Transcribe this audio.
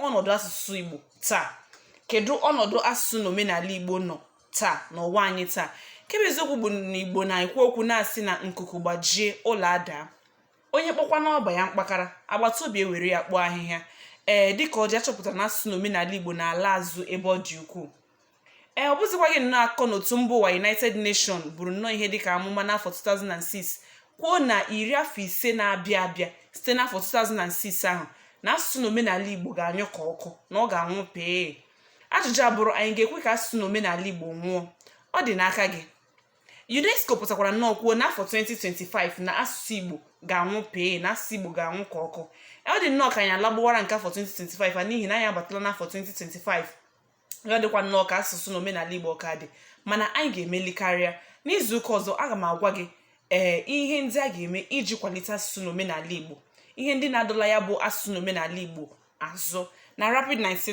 ọnọdụ asụsụ Igbo taa, kedu ọnọdụ asụsụ na omenala Igbo nọ taa n'ụwa anyị taa. Kebe eziokwu bụ na Igbo na-ekwu okwu na-asị na nkuku gbajie ụlọ adaa, onye kpọkwa n'ọba ya mkpakara, agbata obi ewere ya kpọọ ahịhịa. Dịka ọ dị achọpụtara na asụsụ na omenala Igbo na-ala azụ ebe ọ dị ukwuu. Ọ bụzikwa gị nnọọ akọ n'otu mba ụwa United Nation buru nnọọ ihe dịka amụma n'afọ 2006 kwuo na 15 na-abịa abịa site n'afọ 2006 ahụ na asụsụ na omenala Igbo ga-anyụ ka ọkụ, na ọ ga-anwụ pee. Ajụjụ abụrụ, anyị ga-ekwe ka asụsụ na omenala Igbo nwụọ? Ọ dị n'aka gị. UNESCO pụtakwara nnọọ kwuo n'afọ 2025 na asụsụ Igbo ga-anwụ pee, na asụsụ Igbo ga-anwụ ka ọkụ. Ọ dị nnọọ ka anyị alagbawara nke afọ 2025 n'ihi na anyị abatala n'afọ 2025. Ọ dịkwa nnọọ ka asụsụ na omenala Igbo ka dị, mana anyị ga-emeli karịa. N'izu ụka ọzọ aga m agwa gị ihe ndị a ga-eme iji kwalite asụsụ na omenala Igbo, ihe ndị na-adọla ya bụ asụsụ na omenala Igbo azụ na Rapid 96